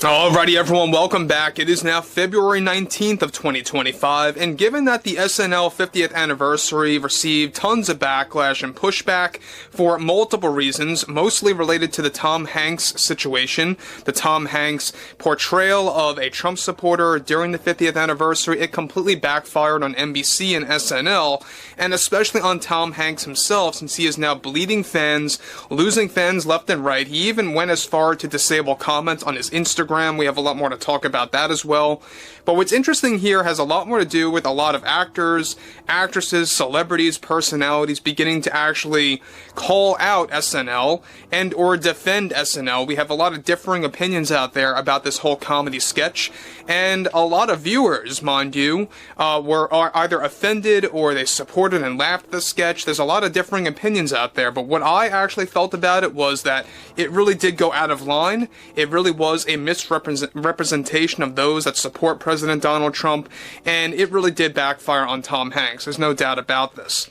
Alrighty everyone, welcome back. It is now February 19th of 2025, and given that the SNL 50th anniversary received tons of backlash and pushback for multiple reasons, mostly related to the Tom Hanks situation, the Tom Hanks portrayal of a Trump supporter during the 50th anniversary, it completely backfired on NBC and SNL, and especially on Tom Hanks himself, since he is now bleeding fans, losing fans left and right. He even went as far to disable comments on his Instagram. We have a lot more to talk about that as well. But what's interesting here has a lot more to do with a lot of actors, actresses, celebrities, personalities beginning to actually call out SNL and or defend SNL. We have a lot of differing opinions out there about this whole comedy sketch, and a lot of viewers, mind you, are either offended or they supported and laughed at the sketch. There's a lot of differing opinions out there, but what I actually felt about it was that it really did go out of line. It really was a misrepresentation of those that support President Donald Trump, and it really did backfire on Tom Hanks. There's no doubt about this.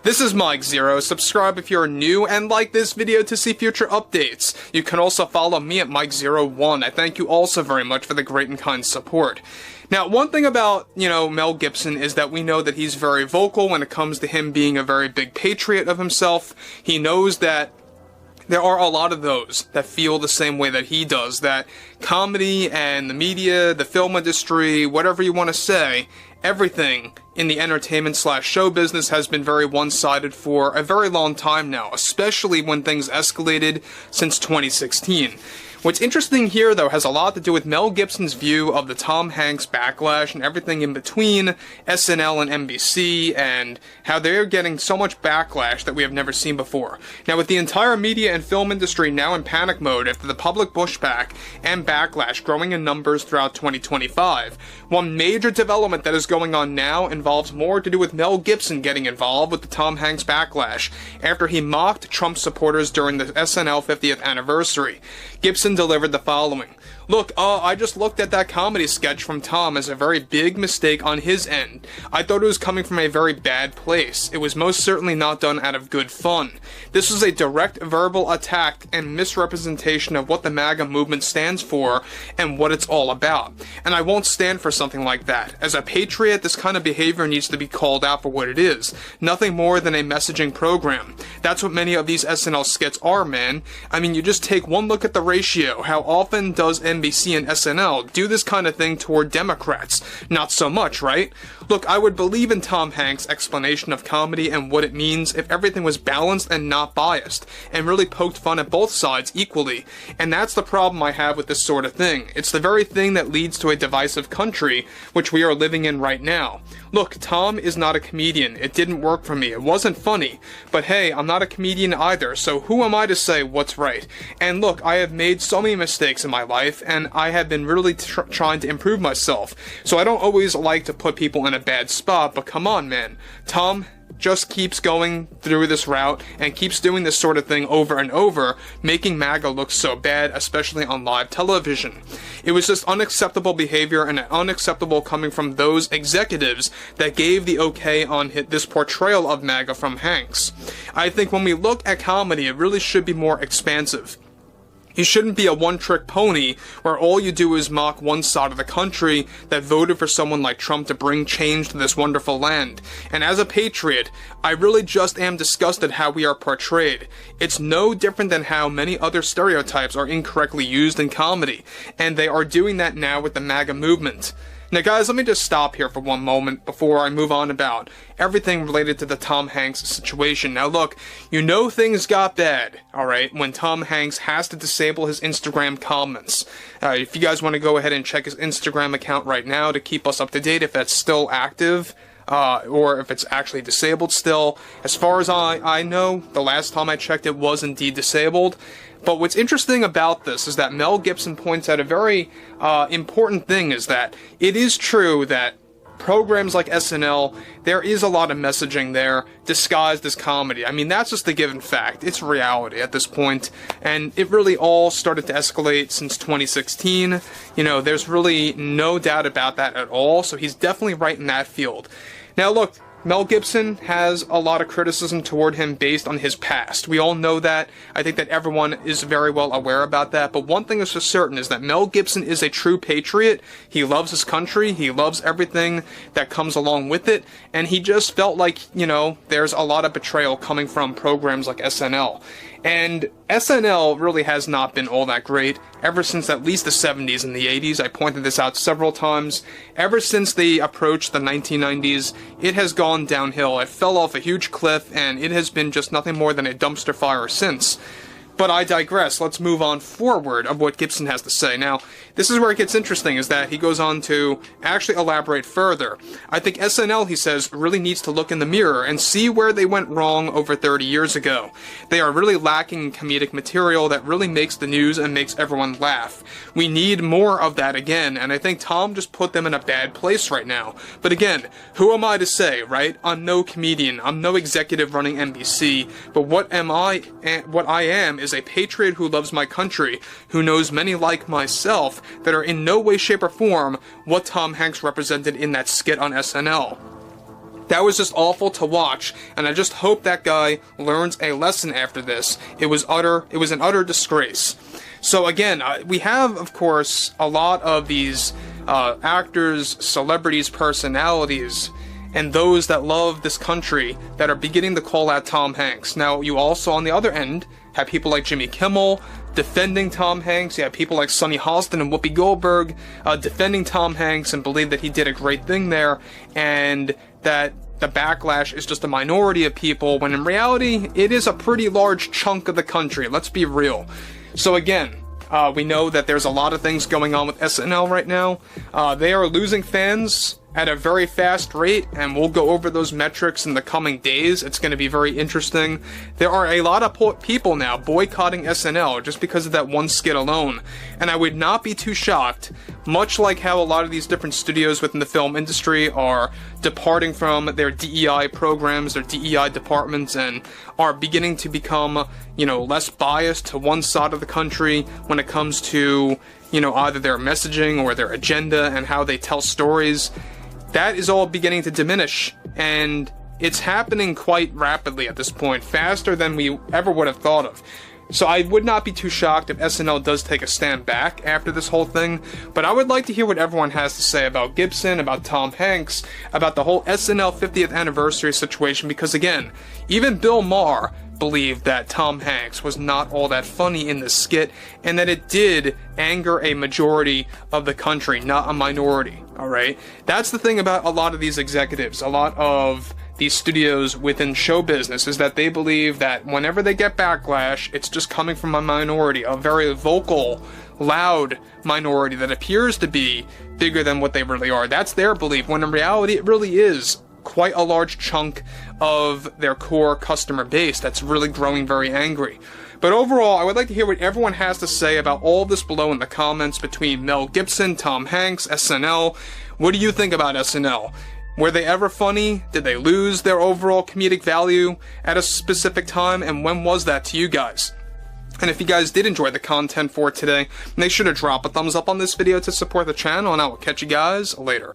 This is Mike Zero. Subscribe if you're new, and like this video to see future updates. You can also follow me at Mike01. I thank you also very much for the great and kind support. Now, one thing about, Mel Gibson is that we know that he's very vocal when it comes to him being a very big patriot of himself. He knows that there are a lot of those that feel the same way that he does, that comedy and the media, the film industry, whatever you want to say, everything in the entertainment/show business has been very one-sided for a very long time now, especially when things escalated since 2016. What's interesting here, though, has a lot to do with Mel Gibson's view of the Tom Hanks backlash and everything in between SNL and NBC, and how they're getting so much backlash that we have never seen before. Now, with the entire media and film industry now in panic mode after the public pushback and backlash growing in numbers throughout 2025, one major development that is going on now involves more to do with Mel Gibson getting involved with the Tom Hanks backlash after he mocked Trump supporters during the SNL 50th anniversary. Gibson delivered the following. Look, I just looked at that comedy sketch from Tom as a very big mistake on his end. I thought it was coming from a very bad place. It was most certainly not done out of good fun. This was a direct verbal attack and misrepresentation of what the MAGA movement stands for and what it's all about. And I won't stand for something like that. As a patriot, this kind of behavior needs to be called out for what it is. Nothing more than a messaging program. That's what many of these SNL skits are, man. I mean, you just take one look at the ratio. How often does NBC and SNL do this kind of thing toward Democrats? Not so much, right? Look, I would believe in Tom Hanks' explanation of comedy and what it means if everything was balanced and not biased, and really poked fun at both sides equally. And that's the problem I have with this sort of thing. It's the very thing that leads to a divisive country, which we are living in right now. Look, Tom is not a comedian. It didn't work for me. It wasn't funny. But hey, I'm not a comedian either, so who am I to say what's right? And look, I have made so many mistakes in my life, and I have been really trying to improve myself. So I don't always like to put people in a bad spot, but come on, man. Tom just keeps going through this route and keeps doing this sort of thing over and over, making MAGA look so bad, especially on live television. It was just unacceptable behavior, and unacceptable coming from those executives that gave the okay on this portrayal of MAGA from Hanks. I think when we look at comedy, it really should be more expansive. You shouldn't be a one-trick pony where all you do is mock one side of the country that voted for someone like Trump to bring change to this wonderful land. And as a patriot, I really just am disgusted how we are portrayed. It's no different than how many other stereotypes are incorrectly used in comedy, and they are doing that now with the MAGA movement. Now guys, let me just stop here for one moment before I move on about everything related to the Tom Hanks situation. Now look, you know things got bad, alright, when Tom Hanks has to disable his Instagram comments. If you guys want to go ahead and check his Instagram account right now to keep us up to date if that's still active, or if it's actually disabled still. As far as I know, the last time I checked it was indeed disabled. But what's interesting about this is that Mel Gibson points out a very important thing, is that it is true that programs like SNL, there is a lot of messaging there disguised as comedy. I mean, that's just a given fact. It's reality at this point, and it really all started to escalate since 2016. There's really no doubt about that at all, so he's definitely right in that field. Now look, Mel Gibson has a lot of criticism toward him based on his past. We all know that. I think that everyone is very well aware about that. But one thing is for certain is that Mel Gibson is a true patriot. He loves his country. He loves everything that comes along with it. And he just felt like, you know, there's a lot of betrayal coming from programs like SNL. And SNL really has not been all that great ever since at least the 70s and the 80s. I pointed this out several times. Ever since they approached the 1990s, it has gone downhill. It fell off a huge cliff, and it has been just nothing more than a dumpster fire since. But I digress. Let's move on forward of what Gibson has to say. Now, this is where it gets interesting, is that he goes on to actually elaborate further. I think SNL, he says, really needs to look in the mirror and see where they went wrong over 30 years ago. They are really lacking in comedic material that really makes the news and makes everyone laugh. We need more of that again, and I think Tom just put them in a bad place right now. But again, who am I to say, right? I'm no comedian. I'm no executive running NBC. But what I am is a patriot who loves my country, who knows many like myself that are in no way, shape, or form what Tom Hanks represented in that skit on SNL. That was just awful to watch, and I just hope that guy learns a lesson after this. It was an utter disgrace. So again, we have, of course, a lot of these actors, celebrities, personalities, and those that love this country that are beginning to call out Tom Hanks. Now, you also, on the other end, have people like Jimmy Kimmel defending Tom Hanks. You have people like Sonny Hostin and Whoopi Goldberg defending Tom Hanks and believe that he did a great thing there, and that the backlash is just a minority of people, when in reality, it is a pretty large chunk of the country. Let's be real. So again, we know that there's a lot of things going on with SNL right now. They are losing fans at a very fast rate, and we'll go over those metrics in the coming days. It's going to be very interesting. There are a lot of people now boycotting SNL just because of that one skit alone, and I would not be too shocked, much like how a lot of these different studios within the film industry are departing from their DEI programs, their DEI departments, and are beginning to become, you know, less biased to one side of the country when it comes to, you know, either their messaging or their agenda and how they tell stories. That is all beginning to diminish, and it's happening quite rapidly at this point, faster than we ever would have thought of. So I would not be too shocked if SNL does take a stand back after this whole thing, but I would like to hear what everyone has to say about Gibson, about Tom Hanks, about the whole SNL 50th anniversary situation, because again, even Bill Maher believed that Tom Hanks was not all that funny in the skit, and that it did anger a majority of the country, not a minority, alright? That's the thing about a lot of these executives, a lot of these studios within show business, is that they believe that whenever they get backlash, it's just coming from a minority, a very vocal, loud minority that appears to be bigger than what they really are. That's their belief, when in reality it really is quite a large chunk of their core customer base that's really growing very angry. But overall, I would like to hear what everyone has to say about all of this below in the comments between Mel Gibson, Tom Hanks, SNL. What do you think about SNL? Were they ever funny? Did they lose their overall comedic value at a specific time? And when was that to you guys? And if you guys did enjoy the content for today, make sure to drop a thumbs up on this video to support the channel, and I will catch you guys later.